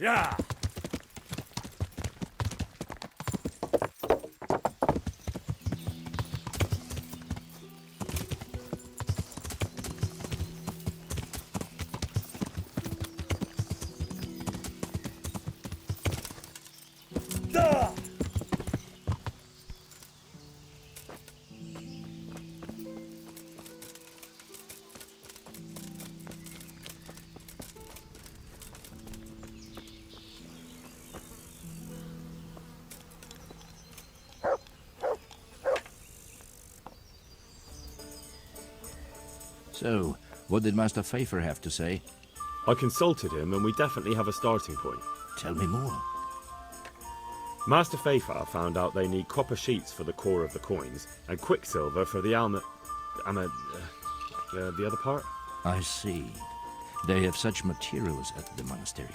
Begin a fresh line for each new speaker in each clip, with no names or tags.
Yeah.
So, what did Master Pfeiffer have to say?
I consulted him and we definitely have a starting point.
Tell me more.
Master Pfeiffer found out they need copper sheets for the core of the coins and quicksilver for the the other part?
I see. They have such materials at the monastery.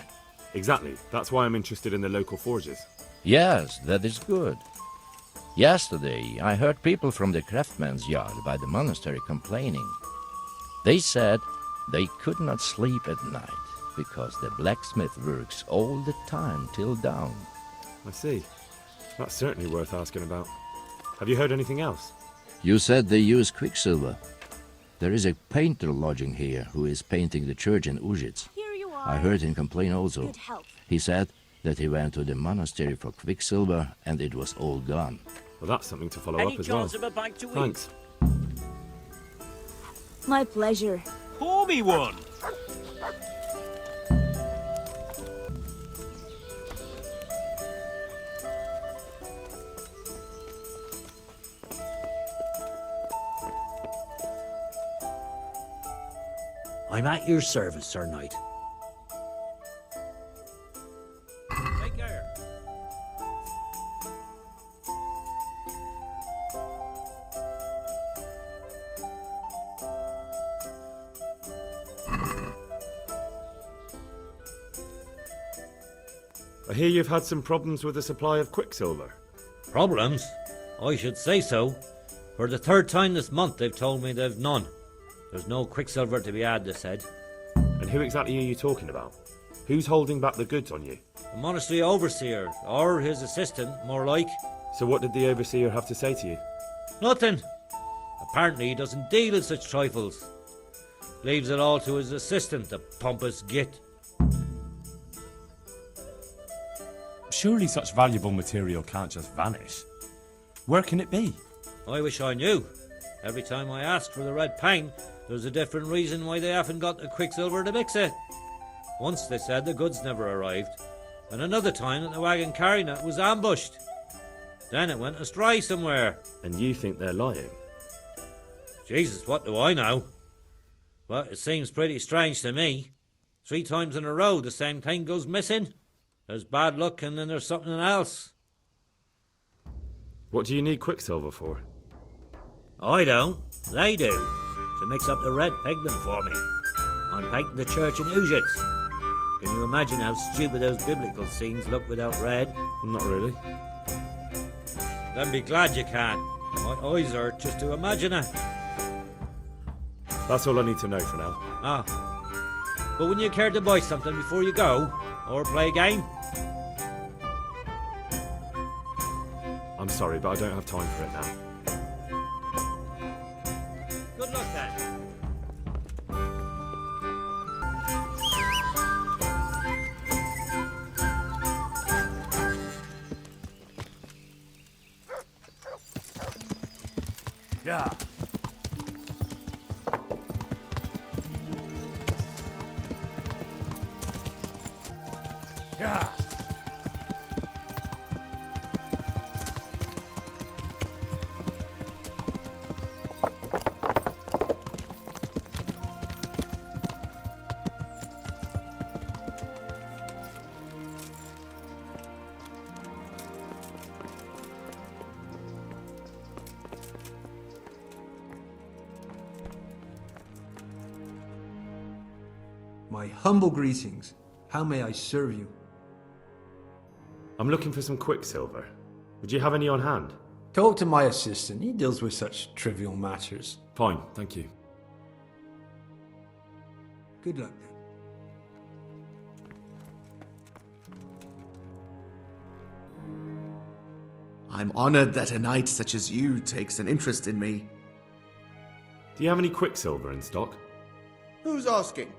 Exactly. That's why I'm interested in the local forges.
Yes, that is good. Yesterday, I heard people from the craftsman's yard by the monastery complaining. They said they could not sleep at night because the blacksmith works all the time till dawn.
I see. That's certainly worth asking about. Have you heard anything else?
You said they use quicksilver. There is a painter lodging here who is painting the church in Ujits.
Here you are.
I heard him complain also.
Good health.
He said that he went to the monastery for quicksilver and it was all gone.
Well, that's something to follow
Any
up as well.
chance of a bite to eat?
Thanks.
My pleasure.
Pour me one.
I'm at your service, Sir Knight.
Take care.
I hear you've had some problems with the supply of quicksilver.
Problems? I should say so. For the third time this month they've told me they've none. There's no quicksilver to be had, they said.
And who exactly are you talking about? Who's holding back the goods on you?
The monastery overseer, or his assistant, more like.
So what did the overseer have to say to you?
Nothing. Apparently he doesn't deal in such trifles. Leaves it all to his assistant, the pompous git.
Surely such valuable material can't just vanish. Where can it be?
I wish I knew. Every time I ask for the red paint, there's a different reason why they haven't got the quicksilver to mix it. Once they said the goods never arrived, and another time that the wagon carrying it was ambushed. Then it went astray somewhere.
And you think they're lying?
Jesus, what do I know? Well, it seems pretty strange to me. 3 times in a row the same thing goes missing. There's bad luck and then there's something else.
What do you need quicksilver for?
I don't. They do. To mix up the red pigment for me. I'm painting the church in Ujits. Can you imagine how stupid those biblical scenes look without red?
Not really.
Then be glad you can. My eyes hurt just to imagine it.
That's all I need to know for now.
Ah. But wouldn't you care to buy something before you go? Or play a game?
I'm sorry, but I don't have time for it now.
Good luck then.
Yeah. Yeah.
My humble greetings. How may I serve you?
I'm looking for some quicksilver. Would you have any on hand?
Talk to my assistant. He deals with such trivial matters.
Fine, thank you.
Good luck then.
I'm honored that a knight such as you takes an interest in me.
Do you have any quicksilver in stock?
Who's asking?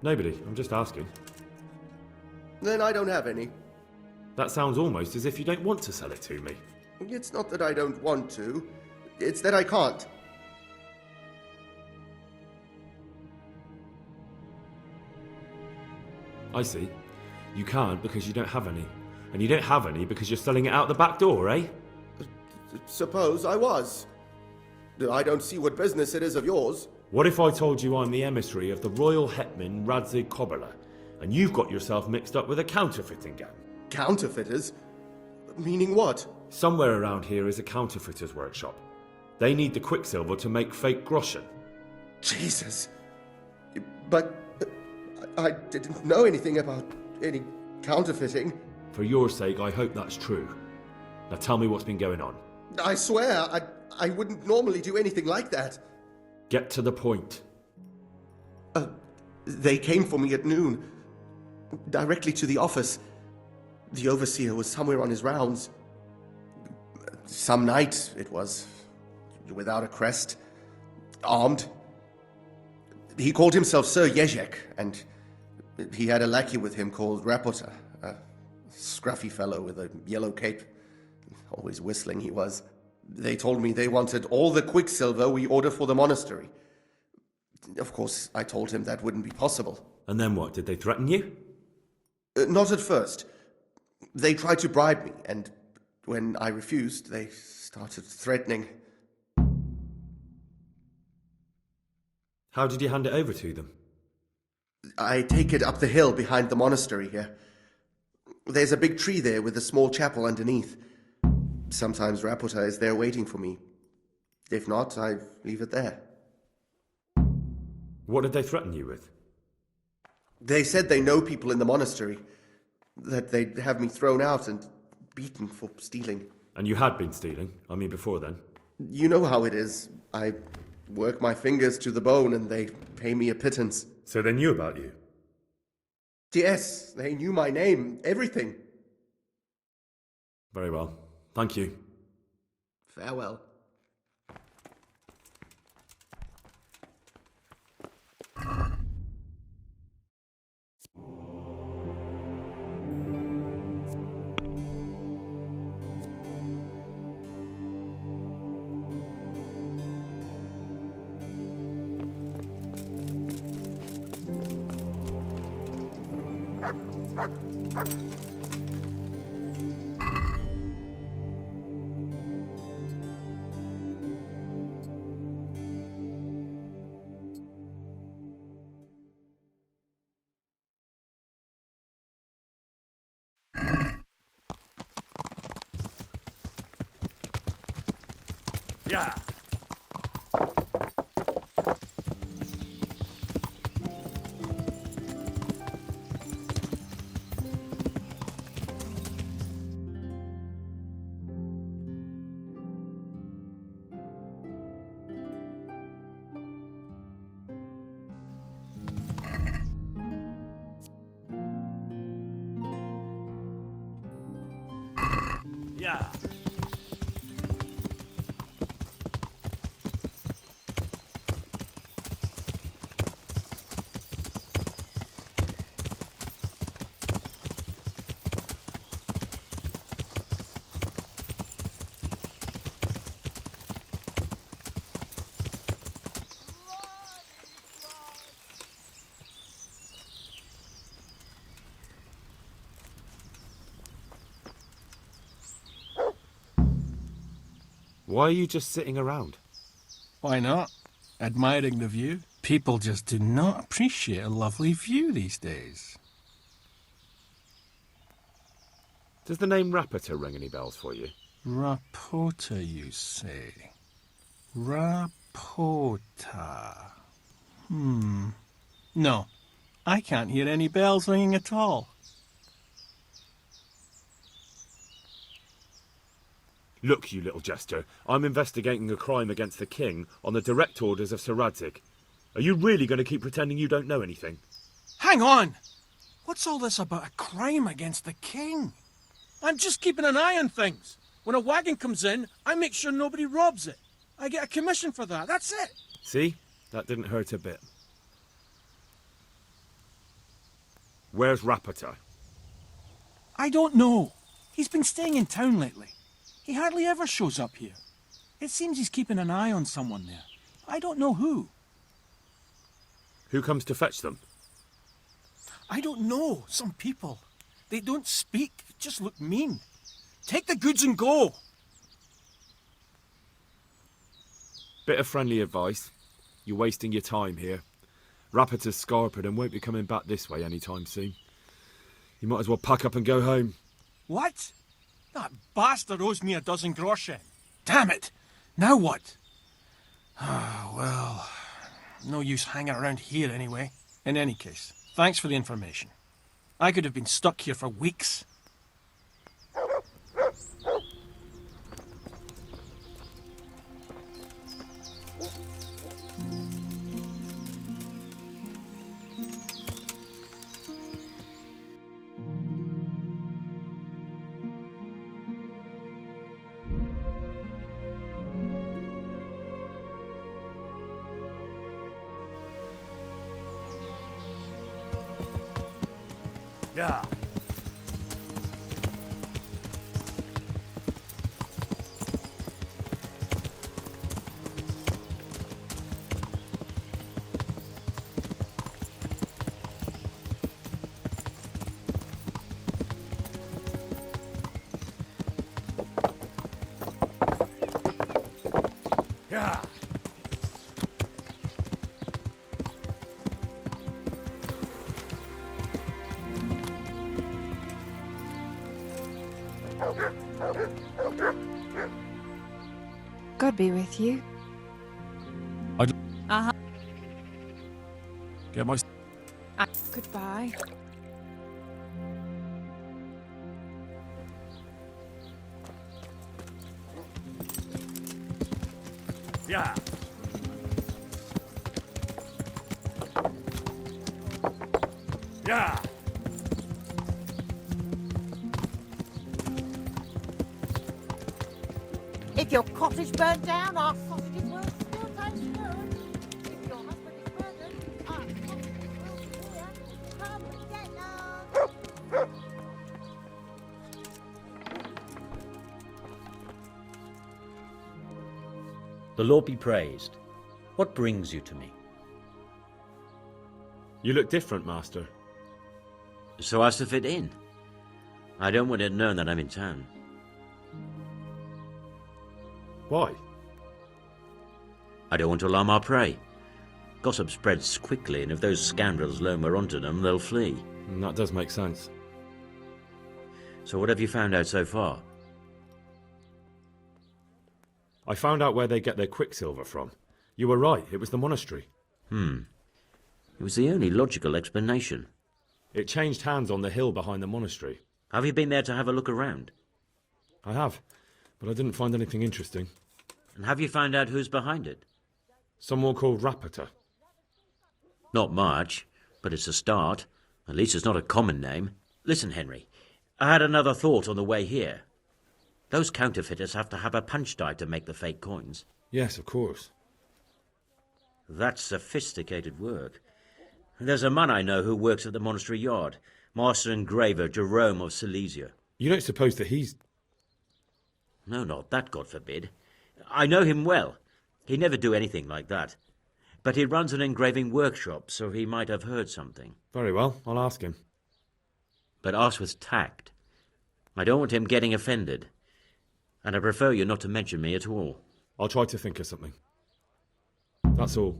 Nobody. I'm just asking.
Then I don't have any.
That sounds almost as if you don't want to sell it to me.
It's not that I don't want to. It's that I can't.
I see. You can't because you don't have any. And you don't have any because you're selling it out the back door, eh?
Suppose I was. I don't see what business it is of yours.
What if I told you I'm the emissary of the Royal Hetman Radzig Kobyla, and you've got yourself mixed up with a counterfeiting gang?
Counterfeiters? Meaning what?
Somewhere around here is a counterfeiters workshop. They need the quicksilver to make fake groschen.
Jesus. But I didn't know anything about any counterfeiting.
For your sake, I hope that's true. Now tell me what's been going on.
I swear, I wouldn't normally do anything like that.
Get to the point.
They came for me at noon. Directly to the office. The overseer was somewhere on his rounds. Some night, it was. Without a crest. Armed. He called himself Sir Jezek, and he had a lackey with him called Rapota, a scruffy fellow with a yellow cape. Always whistling he was. They told me they wanted all the quicksilver we order for the monastery. Of course, I told him that wouldn't be possible.
And then what? Did they threaten you?
Not at first. They tried to bribe me, and when I refused, they started threatening.
How did you hand it over to them?
I take it up the hill behind the monastery here. There's a big tree there with a small chapel underneath. Sometimes Rapota is there waiting for me. If not, I leave it there.
What did they threaten you with?
They said they know people in the monastery, that they'd have me thrown out and beaten for stealing.
And you had been stealing? I mean, before then?
You know how it is. I work my fingers to the bone and they pay me a pittance.
So they knew about you?
Yes, they knew my name, everything.
Very well. Thank you.
Farewell.
Yeah. Yeah.
Why are you just sitting around?
Why not? Admiring the view. People just do not appreciate a lovely view these days.
Does the name Rapota ring any bells for you?
Rapota, you say? Rapota. No, I can't hear any bells ringing at all.
Look, you little jester, I'm investigating a crime against the king on the direct orders of Sir Radzig. Are you really going to keep pretending you don't know anything?
Hang on! What's all this about a crime against the king? I'm just keeping an eye on things. When a wagon comes in, I make sure nobody robs it. I get a commission for that, that's it.
See? That didn't hurt a bit. Where's Rapiter?
I don't know. He's been staying in town lately. He hardly ever shows up here. It seems he's keeping an eye on someone there. I don't know who.
Who comes to fetch them?
I don't know. Some people. They don't speak, just look mean. Take the goods and go.
Bit of friendly advice. You're wasting your time here. Rapiter's scarpered and won't be coming back this way anytime soon. You might as well pack up and go home.
What? That bastard owes me a dozen groschen. Damn it! Now what? Ah, well, no use hanging around here anyway. In any case, thanks for the information. I could have been stuck here for weeks.
Yeah. Yeah.
God be with you. Uh-huh.
Get my...
Goodbye.
Yeah. Yeah.
If your cottage burned down, our sausage is worth 4 times good. If your husband is murdered, our sausage will be here. Come get us.
The Lord be praised. What brings you to me?
You look different, Master.
So as to fit in. I don't want it known that I'm in town.
Why?
I don't want to alarm our prey. Gossip spreads quickly, and if those scoundrels loam her onto them, they'll flee.
That does make sense.
So what have you found out so far?
I found out where they get their quicksilver from. You were right, it was the monastery.
It was the only logical explanation.
It changed hands on the hill behind the monastery.
Have you been there to have a look around?
I have, but I didn't find anything interesting.
And have you found out who's behind it?
Someone called Rapiter.
Not much, but it's a start. At least it's not a common name. Listen, Henry, I had another thought on the way here. Those counterfeiters have to have a punch die to make the fake coins.
Yes, of course.
That's sophisticated work. There's a man I know who works at the monastery yard, Master Engraver Jerome of Silesia.
You don't suppose that he's...
No, not that, God forbid. I know him well. He'd never do anything like that. But he runs an engraving workshop, so he might have heard something.
Very well, I'll ask him.
But ask with tact. I don't want him getting offended. And I prefer you not to mention me at all.
I'll try to think of something. That's all.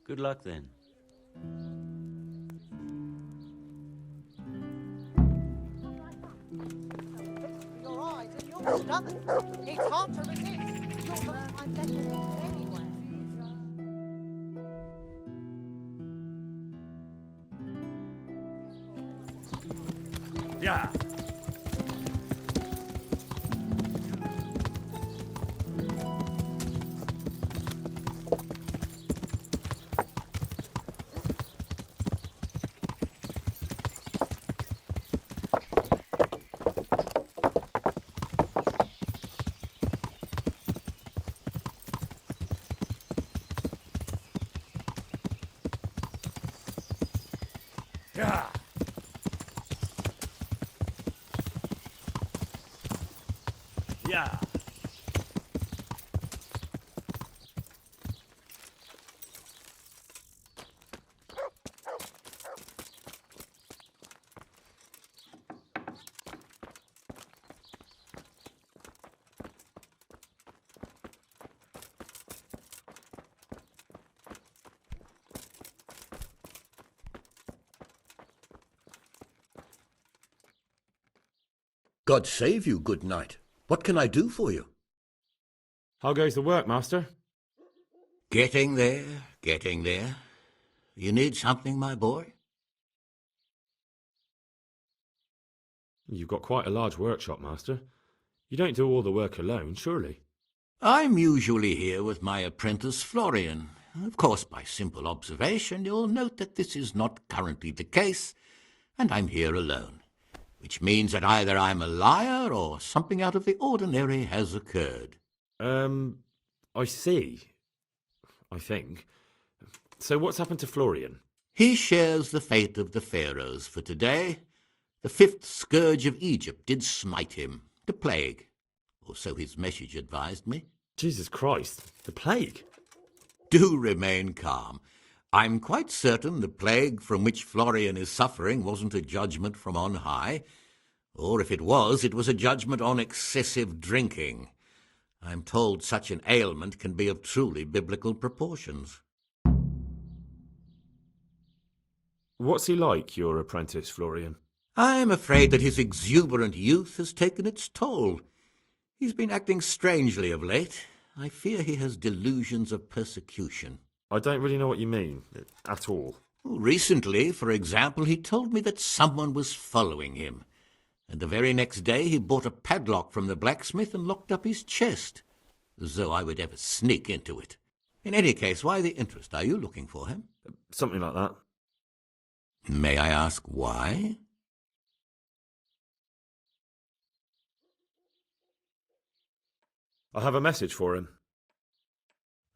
Good luck, then.
Your eyes and your stomach. It's hard to resist. You're gonna find better anywhere.
Yeah. Yeah.
God save you, good knight. What can I do for you?
How goes the work, master?
Getting there, getting there. You need something, my boy?
You've got quite a large workshop, master. You don't do all the work alone, surely?
I'm usually here with my apprentice Florian. Of course, by simple observation, you'll note that this is not currently the case, and I'm here alone, which means that either I'm a liar or something out of the ordinary has occurred.
I see. I think. So what's happened to Florian?
He shares the fate of the pharaohs for today. The fifth scourge of Egypt did smite him, the plague, or so his message advised me.
Jesus Christ, the plague?
Do remain calm. I'm quite certain the plague from which Florian is suffering wasn't a judgment from on high, or if it was a judgment on excessive drinking. I'm told such an ailment can be of truly biblical proportions.
What's he like, your apprentice, Florian?
I'm afraid that his exuberant youth has taken its toll. He's been acting strangely of late. I fear he has delusions of persecution.
I don't really know what you mean, at all.
Recently, for example, he told me that someone was following him, and the very next day he bought a padlock from the blacksmith and locked up his chest, as though I would ever sneak into it. In any case, why the interest? Are you looking for him?
Something like that.
May I ask why?
I have a message for him.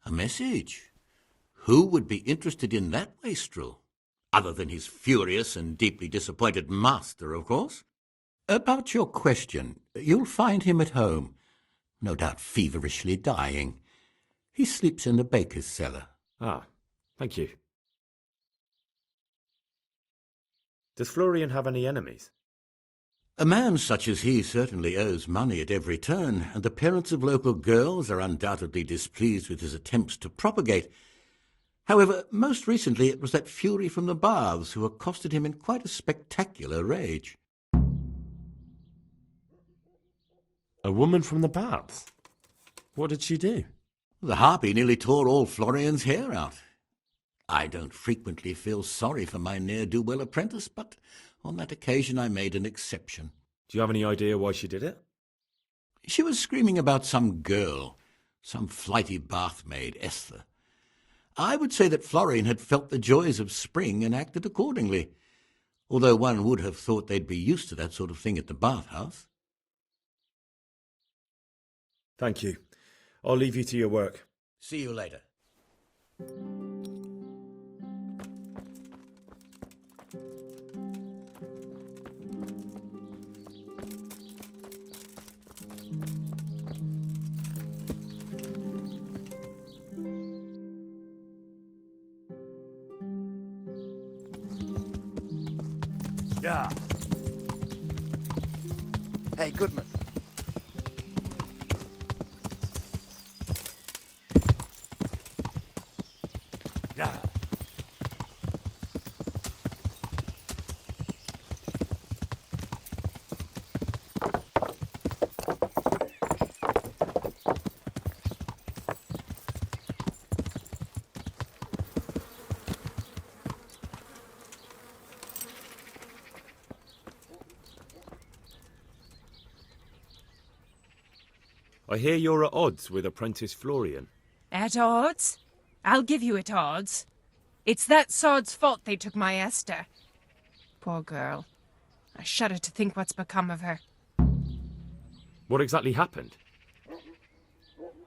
A message? Who would be interested in that wastrel? Other than his furious and deeply disappointed master, of course. About your question, you'll find him at home, no doubt feverishly dying. He sleeps in the baker's cellar.
Ah, thank you. Does Florian have any enemies?
A man such as he certainly owes money at every turn, and the parents of local girls are undoubtedly displeased with his attempts to propagate. However, most recently it was that fury from the baths who accosted him in quite a spectacular rage.
A woman from the baths? What did she do?
The harpy nearly tore all Florian's hair out. I don't frequently feel sorry for my ne'er-do-well apprentice, but on that occasion I made an exception.
Do you have any idea why she did it?
She was screaming about some girl, some flighty bath-maid, Esther. I would say that Florian had felt the joys of spring and acted accordingly, although one would have thought they'd be used to that sort of thing at the bathhouse.
Thank you. I'll leave you to your work.
See you later.
Yeah.
Hey, Goodman.
Yeah.
I hear you're at odds with apprentice Florian.
At odds? I'll give you at odds. It's that sod's fault they took my Esther. Poor girl. I shudder to think what's become of her.
What exactly happened?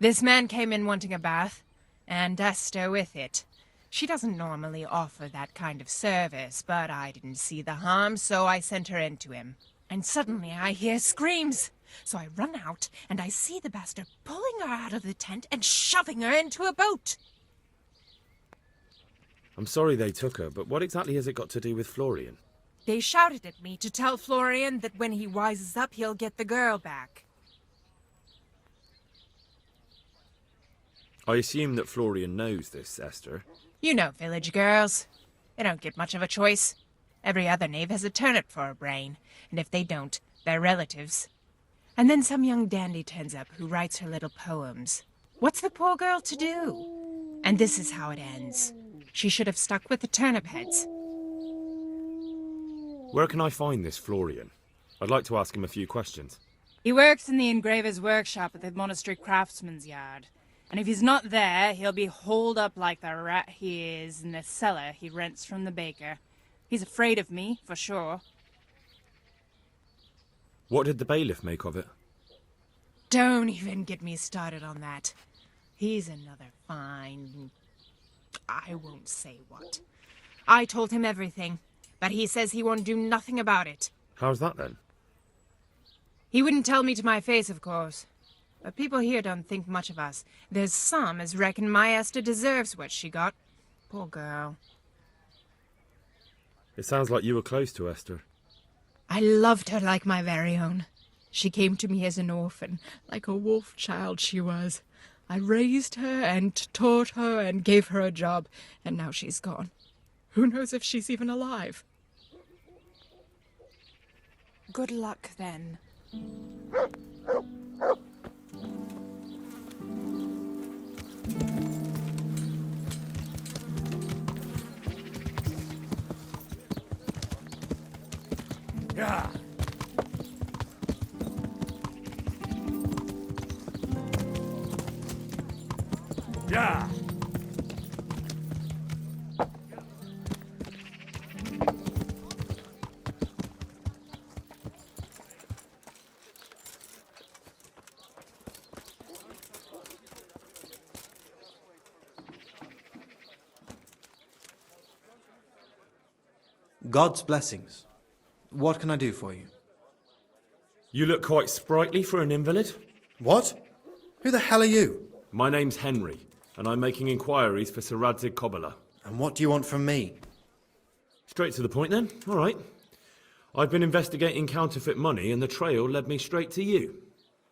This man came in wanting a bath, and Esther with it. She doesn't normally offer that kind of service, but I didn't see the harm, so I sent her in to him. And suddenly I hear screams. So I run out, and I see the bastard pulling her out of the tent and shoving her into a boat.
I'm sorry they took her, but what exactly has it got to do with Florian?
They shouted at me to tell Florian that when he wises up, he'll get the girl back.
I assume that Florian knows this, Esther.
You know village girls. They don't get much of a choice. Every other knave has a turnip for a brain, and if they don't, they're relatives. And then some young dandy turns up who writes her little poems. What's the poor girl to do? And this is how it ends. She should have stuck with the turnip heads.
Where can I find this Florian? I'd like to ask him a few questions.
He works in the engraver's workshop at the monastery craftsman's yard. And if he's not there, he'll be holed up like the rat he is in the cellar he rents from the baker. He's afraid of me, for sure.
What did the bailiff make of it?
Don't even get me started on that. He's another fine... I won't say what. I told him everything, but he says he won't do nothing about it.
How's that then?
He wouldn't tell me to my face, of course. But people here don't think much of us. There's some as reckon my Esther deserves what she got. Poor girl.
It sounds like you were close to Esther.
I loved her like my very own. She came to me as an orphan, like a wolf child she was. I raised her and taught her and gave her a job, and now she's gone. Who knows if she's even alive? Good luck, then.
Yeah. Yeah.
God's blessings. What can I do for you?
You look quite sprightly for an invalid.
What? Who the hell are you?
My name's Henry, and I'm making inquiries for Sir Radzig Kobyla.
And what do you want from me?
Straight to the point then. All right. I've been investigating counterfeit money, and the trail led me straight to you.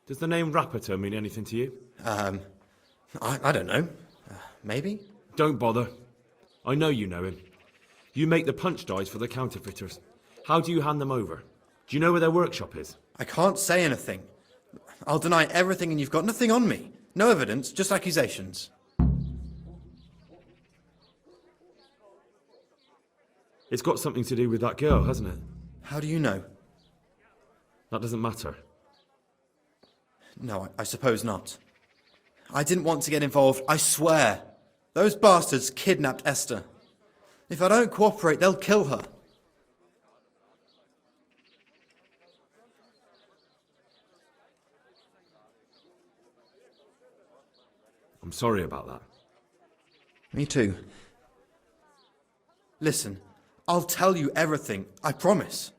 Does the name Rapiter mean anything to you?
I don't know. Maybe?
Don't bother. I know you know him. You make the punch dies for the counterfeiters. How do you hand them over? Do you know where their workshop is?
I can't say anything. I'll deny everything and you've got nothing on me. No evidence, just accusations.
It's got something to do with that girl, hasn't it?
How do you know?
That doesn't matter.
No, I suppose not. I didn't want to get involved, I swear. Those bastards kidnapped Esther. If I don't cooperate, they'll kill her.
I'm sorry about that.
Me too. Listen, I'll tell you everything, I promise.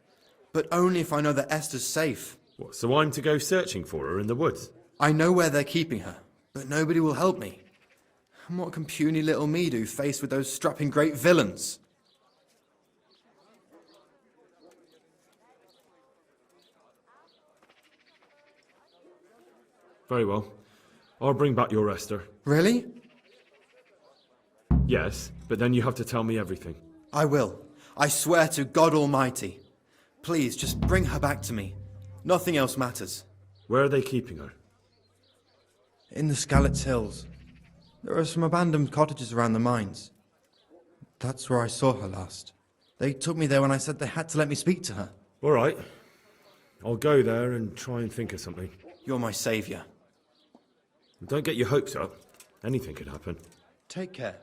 But only if I know that Esther's safe.
What, so I'm to go searching for her in the woods?
I know where they're keeping her, but nobody will help me. And what can puny little me do faced with those strapping great villains?
Very well. I'll bring back your Esther.
Really?
Yes, but then you have to tell me everything.
I will. I swear to God Almighty. Please, just bring her back to me. Nothing else matters.
Where are they keeping her?
In the Skalitz Hills. There are some abandoned cottages around the mines. That's where I saw her last. They took me there when I said they had to let me speak to her.
All right. I'll go there and try and think of something.
You're my saviour.
Don't get your hopes up. Anything could happen.
Take care.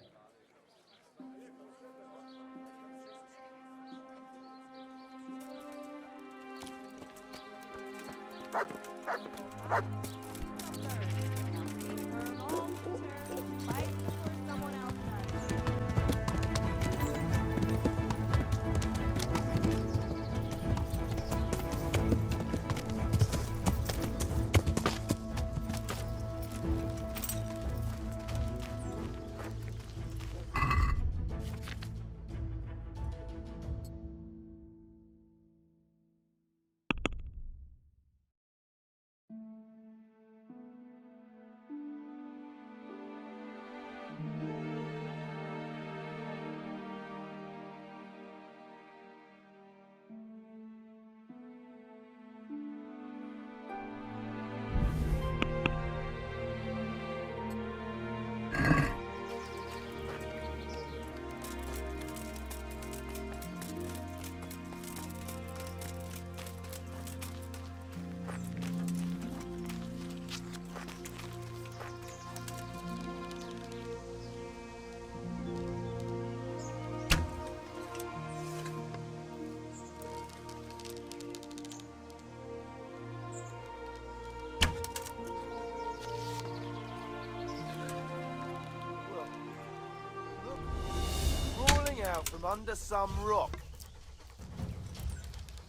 out from under some rock.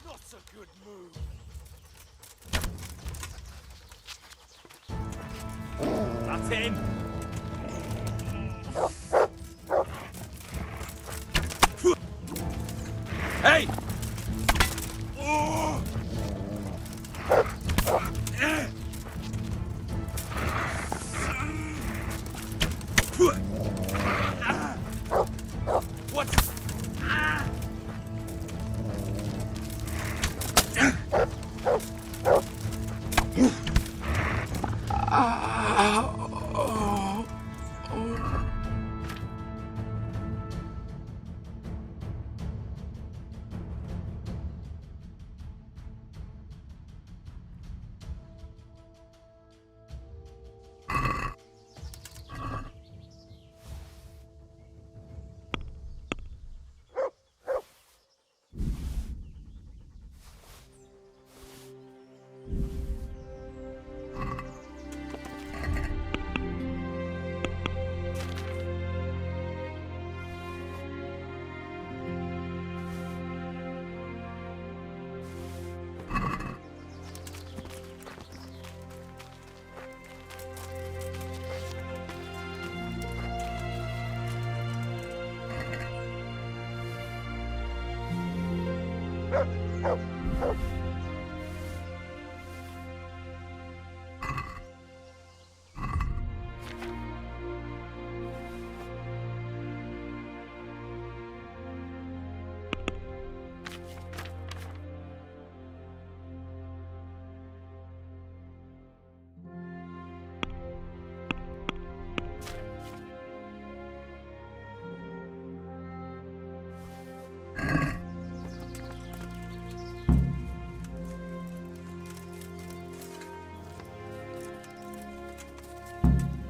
Not a good move.
That's him.
Hey!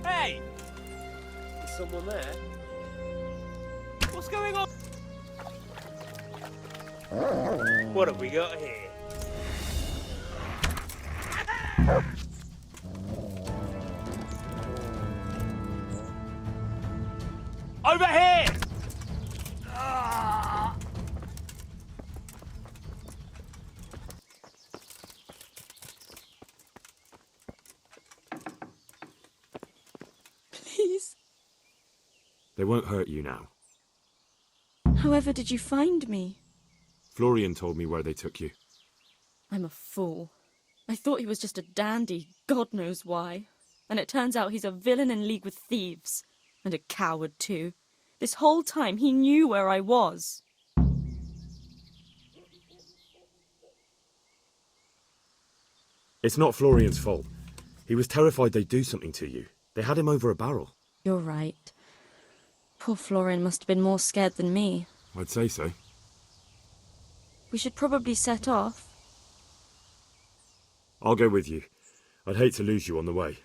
Hey! Is someone there? What's going on? What have we got here? Over here!
Please.
They won't hurt you now.
However did you find me?
Florian told me where they took you.
I'm a fool. I thought he was just a dandy, God knows why. And it turns out he's a villain in league with thieves. And a coward, too. This whole time he knew where I was.
It's not Florian's fault. He was terrified they'd do something to you. They had him over a barrel.
You're right. Poor Florian must have been more scared than me.
I'd say so.
We should probably set off.
I'll go with you. I'd hate to lose you on the way.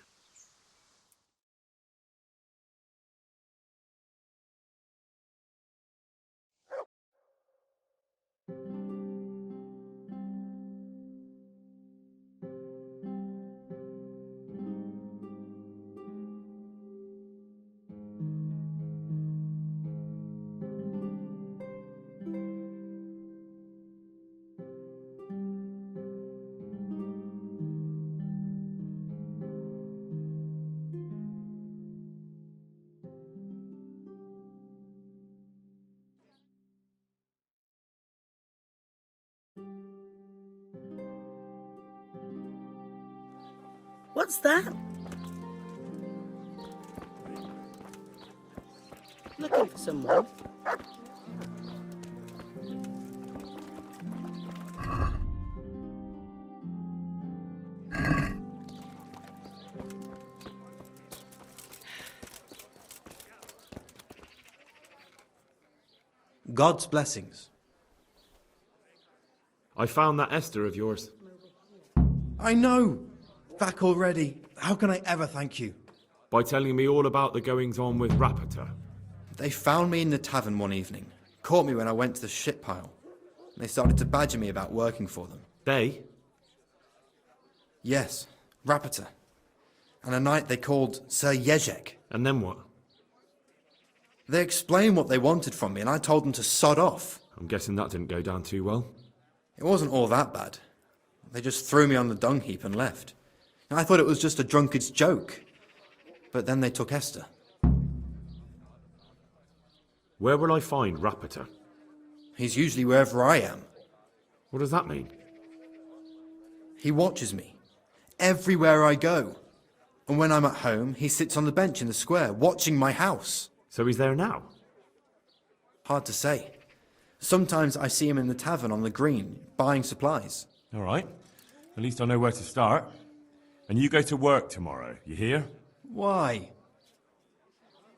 What's that? Looking for someone?
God's blessings.
I found that Esther of yours.
I know! Back already. How can I ever thank you?
By telling me all about the goings-on with Rapiter.
They found me in the tavern one evening, caught me when I went to the ship pile. They started to badger me about working for them.
They?
Yes, Rapiter. And a knight they called Sir Jezek.
And then what?
They explained what they wanted from me, and I told them to sod off.
I'm guessing that didn't go down too well.
It wasn't all that bad. They just threw me on the dung heap and left. I thought it was just a drunkard's joke. But then they took Esther.
Where will I find Rapiter?
He's usually wherever I am.
What does that mean?
He watches me. Everywhere I go. And when I'm at home, he sits on the bench in the square, watching my house.
So he's there now?
Hard to say. Sometimes I see him in the tavern on the green, buying supplies.
All right. At least I know where to start. And you go to work tomorrow, you hear?
Why?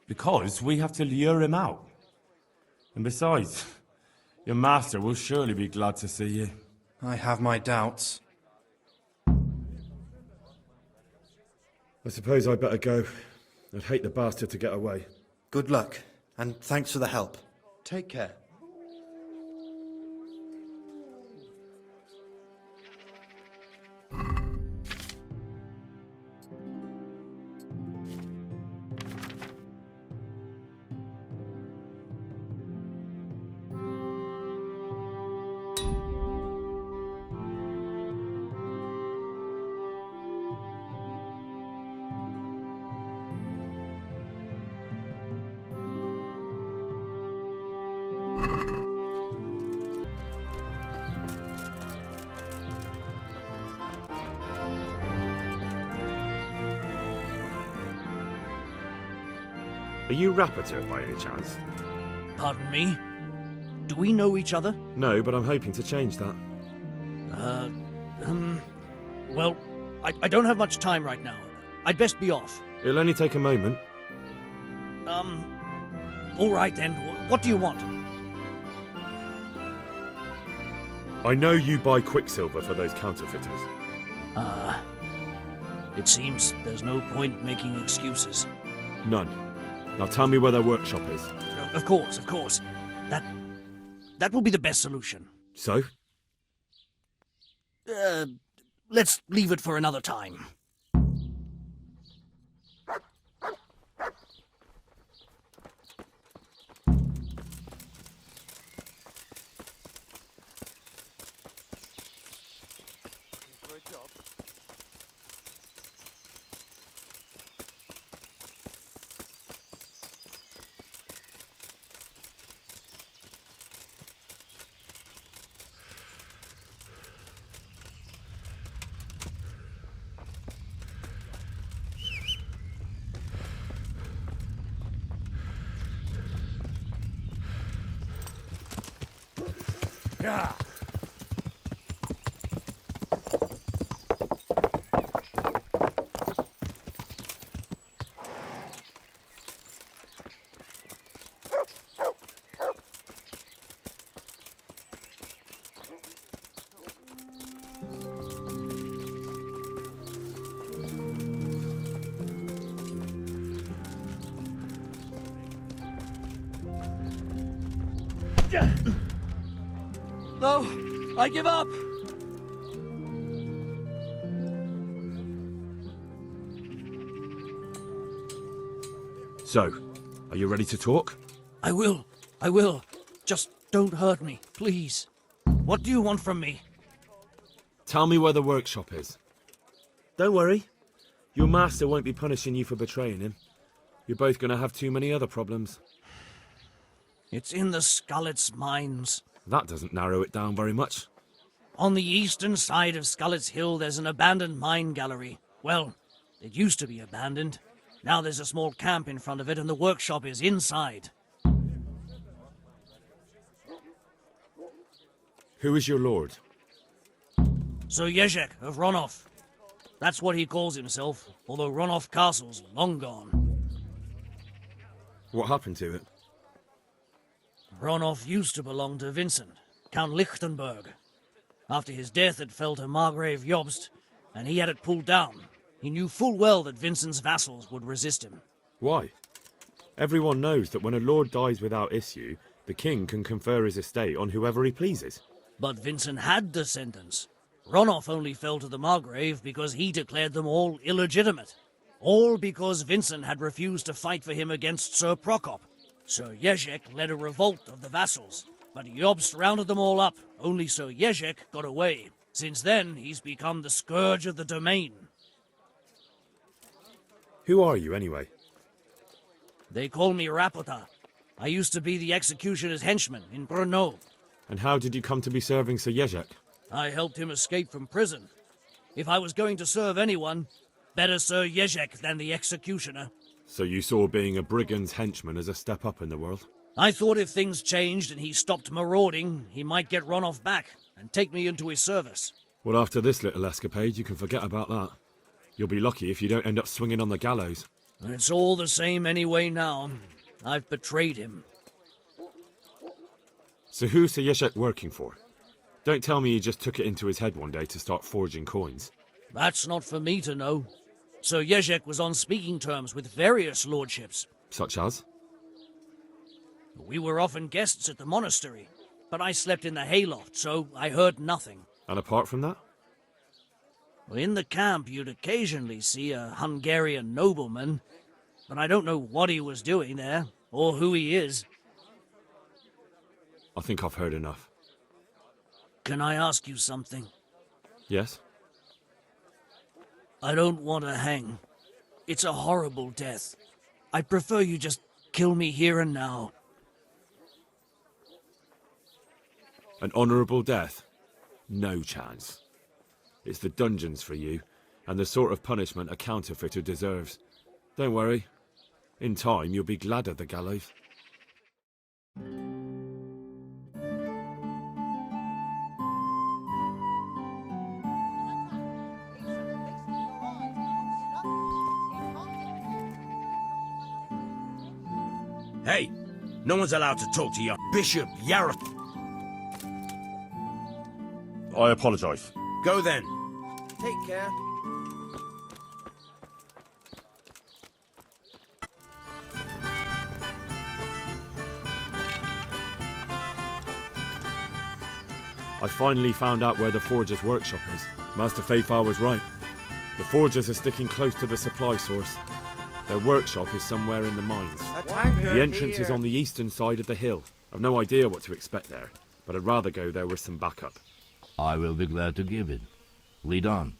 Because we have to lure him out. And besides, your master will surely be glad to see you.
I have my doubts.
I suppose I'd better go. I'd hate the bastard to get away.
Good luck, and thanks for the help. Take care.
Are you Rapiter by any chance?
Pardon me? Do we know each other?
No, but I'm hoping to change that.
Well, I don't have much time right now. I'd best be off.
It'll only take a moment.
All right then. What do you want?
I know you buy quicksilver for those counterfeiters.
It seems there's no point making excuses.
None. Now tell me where their workshop is.
Of course. That will be the best solution.
So?
Let's leave it for another time.
Yeah.
No, I give up.
So, are you ready to talk?
I will. Just don't hurt me, please. What do you want from me?
Tell me where the workshop is. Don't worry. Your master won't be punishing you for betraying him. You're both going to have too many other problems.
It's in the Skullet's mines.
That doesn't narrow it down very much.
On the eastern side of Skullet's Hill, there's an abandoned mine gallery. Well, it used to be abandoned. Now there's a small camp in front of it, and the workshop is inside.
Who is your lord?
Sir Jezek of Ronov. That's what he calls himself, although Ronov Castle's long gone.
What happened to it?
Ronov used to belong to Vincent, Count Lichtenberg. After his death, it fell to Margrave Jobst, and he had it pulled down. He knew full well that Vincent's vassals would resist him.
Why? Everyone knows that when a lord dies without issue, the king can confer his estate on whoever he pleases.
But Vincent had descendants. Ronov only fell to the Margrave because he declared them all illegitimate. All because Vincent had refused to fight for him against Sir Prokop. Sir Jezek led a revolt of the vassals, but Jobst rounded them all up. Only Sir Jezek got away. Since then, he's become the scourge of the domain.
Who are you, anyway?
They call me Rapota. I used to be the executioner's henchman in Brno.
And how did you come to be serving Sir Jezek?
I helped him escape from prison. If I was going to serve anyone, better Sir Jezek than the executioner.
So you saw being a brigand's henchman as a step up in the world?
I thought if things changed and he stopped marauding, he might get run off back and take me into his service.
Well, after this little escapade, you can forget about that. You'll be lucky if you don't end up swinging on the gallows.
It's all the same anyway now. I've betrayed him.
So who's Sir Jezek working for? Don't tell me he just took it into his head one day to start forging coins.
That's not for me to know. Sir Jezek was on speaking terms with various lordships.
Such as?
We were often guests at the monastery, but I slept in the hayloft, so I heard nothing.
And apart from that?
In the camp, you'd occasionally see a Hungarian nobleman, but I don't know what he was doing there, or who he is.
I think I've heard enough.
Can I ask you something?
Yes?
I don't want to hang. It's a horrible death. I prefer you just kill me here and now.
An honourable death? No chance. It's the dungeons for you, and the sort of punishment a counterfeiter deserves. Don't worry. In time, you'll be glad of the gallows.
Hey, no one's allowed to talk to your Bishop Yarrow.
I apologise.
Go then.
Take care.
I finally found out where the forger's workshop is. Master Faithfar was right. The forgers are sticking close to the supply source. Their workshop is somewhere in the mines. The entrance is on the eastern side of the hill. I've no idea what to expect there, but I'd rather go there with some backup.
I will be glad to give it. Lead on.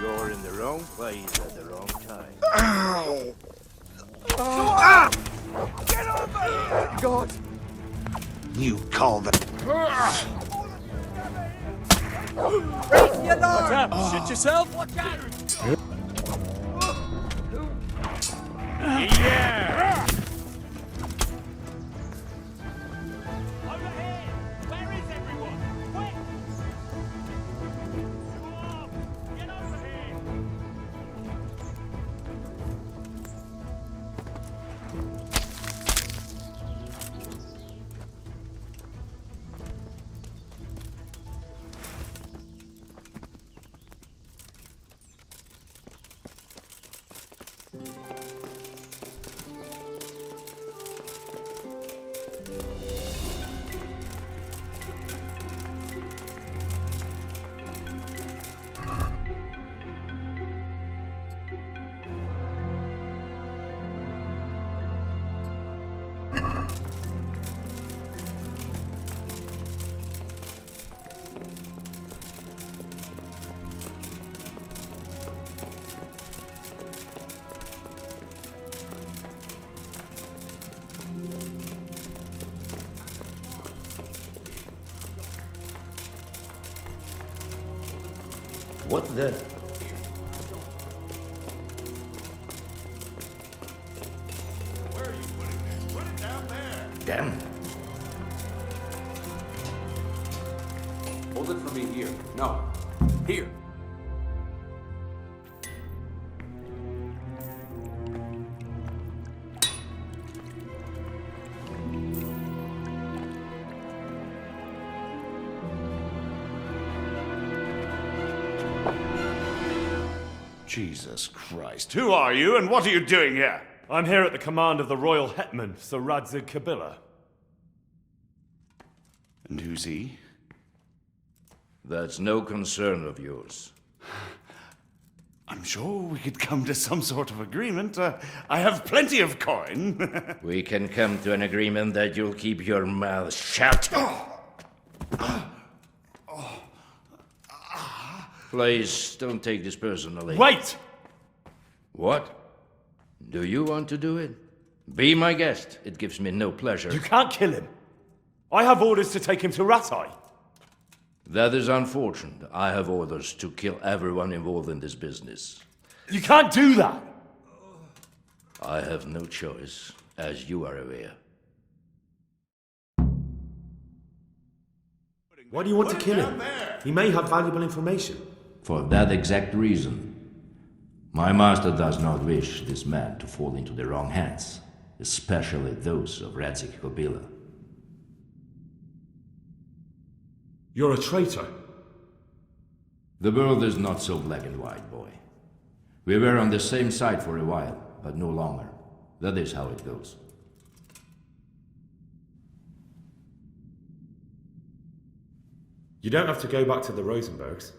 You're in the wrong place at the wrong time.
Ow! Ah! Get over here! God!
You call the...
Raise your alarm!
What's up? Shit yourself?
Watch out!
Yeah!
What the?
Where are you putting this? Put it down there.
Damn.
Hold it for me here. No. Here. Jesus Christ. Who are you and what are you doing here?
I'm here at the command of the royal hetman, Sir Radzig Kabila.
And who's he?
That's no concern of yours.
I'm sure we could come to some sort of agreement. I have plenty of coin.
We can come to an agreement that you'll keep your mouth shut. Please, don't take this personally.
Wait!
What? Do you want to do it? Be my guest. It gives me no pleasure.
You can't kill him. I have orders to take him to Rattay.
That is unfortunate. I have orders to kill everyone involved in this business.
You can't do that!
I have no choice, as you are aware.
Why do you want to kill him? He may have valuable information.
For that exact reason. My master does not wish this man to fall into the wrong hands, especially those of Radzig Kabila.
You're a traitor.
The world is not so black and white, boy. We were on the same side for a while, but no longer. That is how it goes.
You don't have to go back to the Rosenbergs.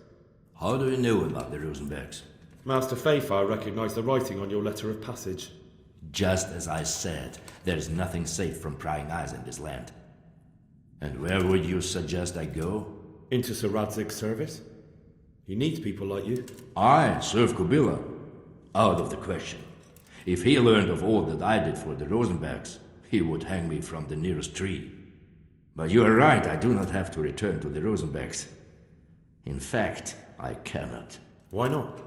How do you know about the Rosenbergs?
Master Fayfire recognized the writing on your letter of passage.
Just as I said, there is nothing safe from prying eyes in this land. And where would you suggest I go?
Into Sir Radzig's service. He needs people like you.
I serve Kabila. Out of the question. If he learned of all that I did for the Rosenbergs, he would hang me from the nearest tree. But you are right, I do not have to return to the Rosenbergs. In fact, I cannot.
Why not?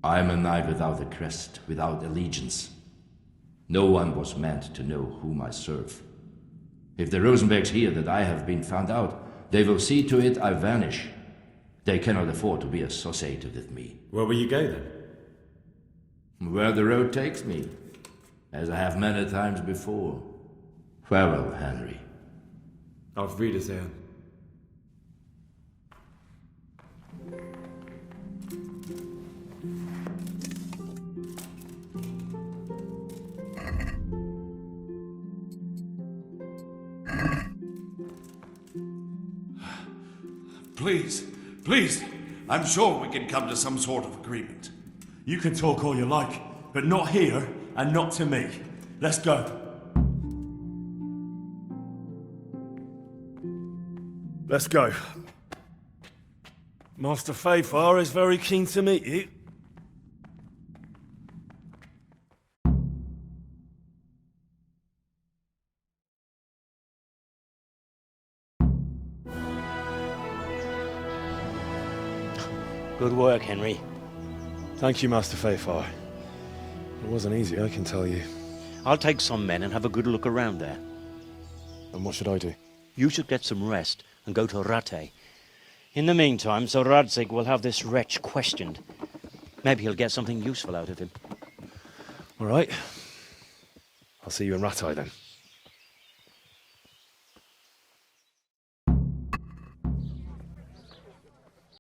I am a knight without a crest, without allegiance. No one was meant to know whom I serve. If the Rosenbergs hear that I have been found out, they will see to it I vanish. They cannot afford to be associated with me.
Where will you go then?
Where the road takes me, as I have many times before. Farewell, Henry.
Auf Wiedersehen.
Please, I'm sure we can come to some sort of agreement.
You can talk all you like, but not here and not to me. Let's go. Let's go. Master Fayfire is very keen to meet you.
Good work, Henry.
Thank you, Master Fayfire. It wasn't easy, I can tell you.
I'll take some men and have a good look around there.
And what should I do?
You should get some rest and go to Rattay. In the meantime, Sir Radzig will have this wretch questioned. Maybe he'll get something useful out of him.
All right. I'll see you in Rattay then.